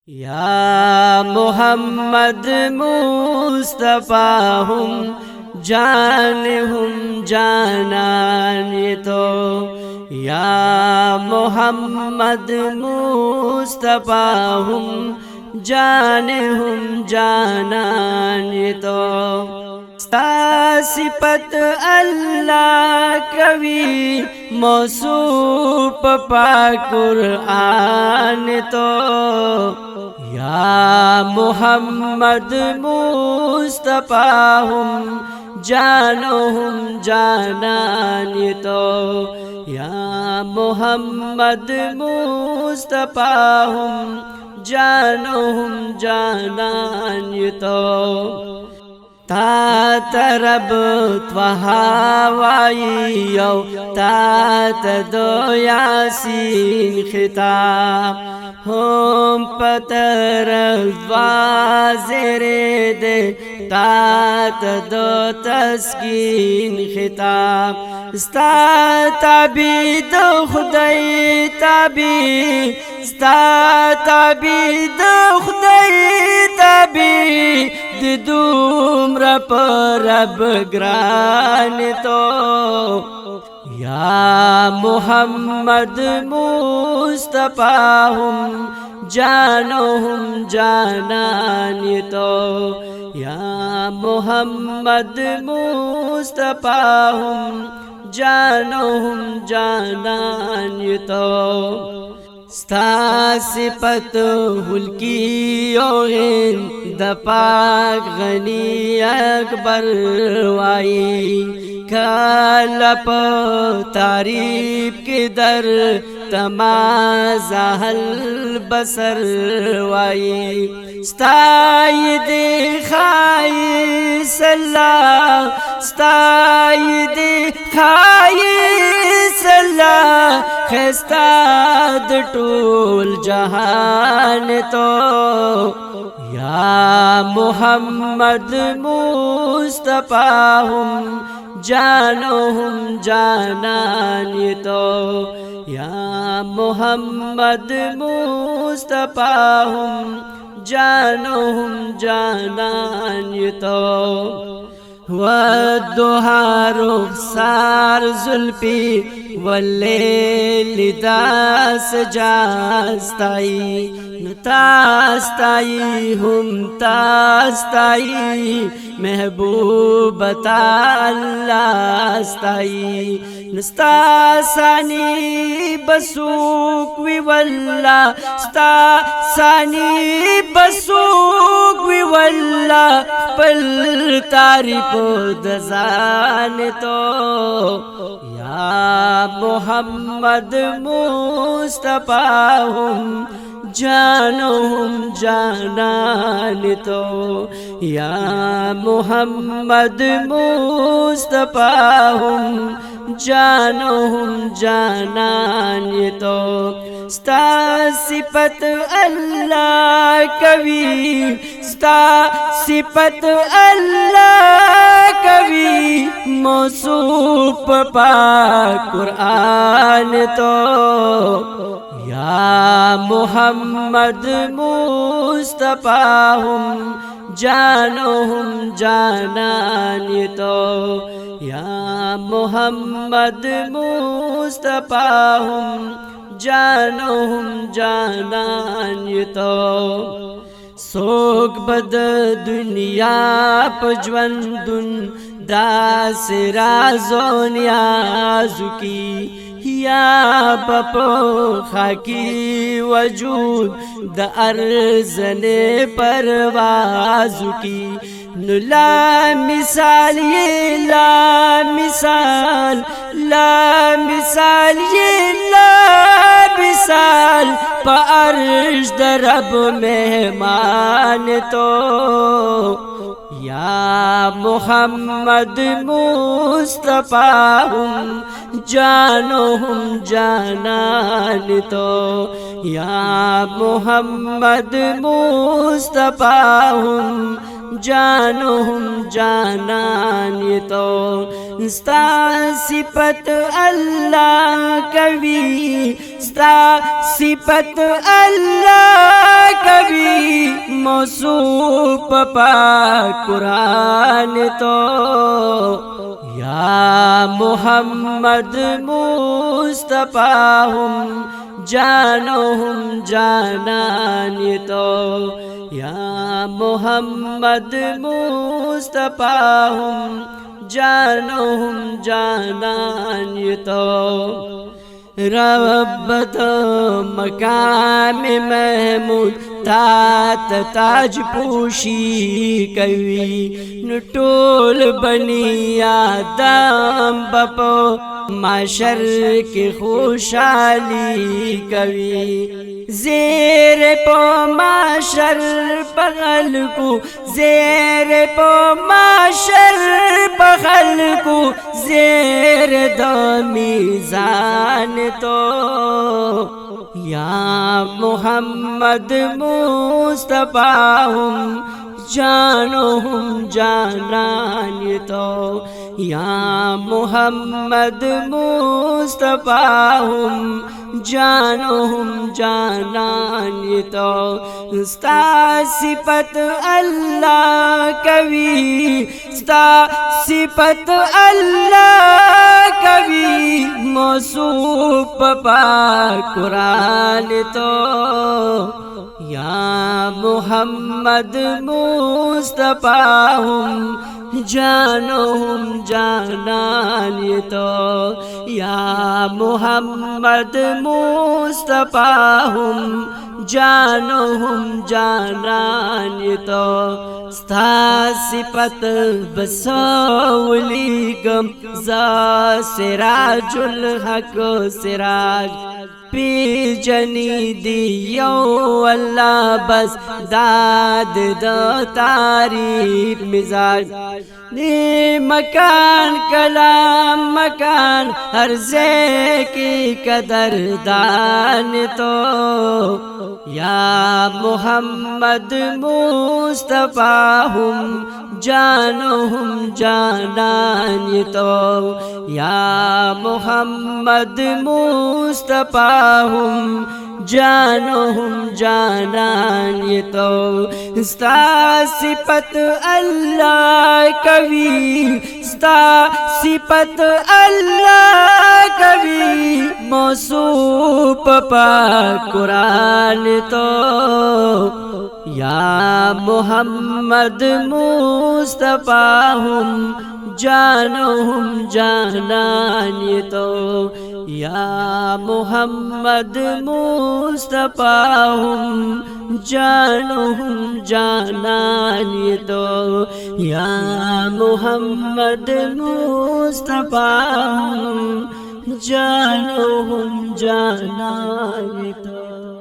या मोहम्मद मुस्तफ़ा हम जानान ये तो। या मोहम्मद मुस्तफ़ा हम जानान ये तो। सिफत अल्लाह कवी मौसूफ पा कुरआन तो। या मोहम्मद मुस्तफ़ा हम जानान ये तो। या मोहम्मद मुस्तफ़ा हम जानान ये तो। ता तरब त्वहावाई ता तदो यासीन खिताब हम पतर वाज़ेरे दे ता तदो तस्कीन खिताब स्ता ताबीद खुदाई ताबी स्ता ताबीद खुदाई ताबी दिदूम्र परब ग्रान तो। या मोहम्मद मुस्तफ़ा हम जानान ये तो। या मोहम्मद मुस्तफ़ा हम जानान ये तो। सिफत हुल्की ओगिन दपाक गनी अकबर वाई कलप तारीफ के दर तमाज़हल बसर वाई स्ताई दिखाई सल्ला स्ताई दिखाई सल्ला खस्ताद टूल जहान तो। या मोहम्मद मुस्तफ़ा हम जानान ये तो। या मोहम्मद मुस्तफ़ा हम जानान ये तो। वद्दुहा रुखसार जुल्फी वल्लैल दास जास्ताई तास्ताई हम तास्ताई महबूब तास्ताई नस्तासानी बसूक विवल्ला स्तासानी बसूक विवल्ला पल तारीफ दजान तो। या मोहम्मद मुस्तफ़ा हम जानान तो। या मोहम्मद मुस्तफ़ा हम जानान ये तो। सिफत अल्लाह कवी सिफत अल्लाह कवी मौसूफ पा कुरआन तो। या मोहम्मद मुस्तफ़ा हम जानान ये तो। या मोहम्मद मुस्तफ़ा हम जानान ये तो। सोग बद दुनिया पजवंदुन दास राज़ोनिया जुकी या बपो खाकी वजूद द अर्ज़ने परवाज़ की ला मिसाल ये ला मिसाल ये ला मिसाल पार्श दरब मेहमान तो। या मोहम्मद मुस्तफ़ा हम जानान तो। या मोहम्मद मुस्तफ़ा हम जानान ये तो। सिफत अल्लाह कवी सिफत अल्लाह कवी मौसूफ पाक कुरान तो या मोहम्मद मुस्तफा हम जानो हम जानान तो या मोहम्मद मुस्तफा हम जानो हम जानान तो रब्बत मकाम महमूद तात ताज पोशी कवि नुटोल बनी आदम बपो माशर के खुशाली कवि ज़ेर पो माशर बगल को ज़ेर पो माशर बगल को ज़ेर दो मीज़ान तो या मोहम्मद मुस्तफा हम जानो हम जानान तो या मोहम्मद मुस्तफा हम जानो हम जानान तो स्ता सिफत अल्लाह कवि स्ता सिफत अल्लाह कवि मौसूफ पाक कुरान तो या मोहम्मद मुस्तफा हम जानो हम जानान तो या मोहम्मद मुस्तफा हम जानो हम जानान तो स्था सिफत बसौली गम जा सिराजुल हक सिराज पी जनी दियो अल्लाह बस दाद दो तारीफ मिजाज ने मकान कलाम मकान हर जे की कदरदान तो या मोहम्मद मुस्तफा हम जानो हम जानान तो या मोहम्मद मुस्तफा हम जानो हम जानान तो स्ता सिफत अल्लाह कवि स्ता सिफत अल्लाह कवि मौसूफ पाक कुरान तो या मोहम्मद मुस्तफा हम जानो हम जानान तो या मोहम्मद मुस्तफा हम जानो हम जानान तो या मोहम्मद मुस्तफा हम जानो हम जानान तो।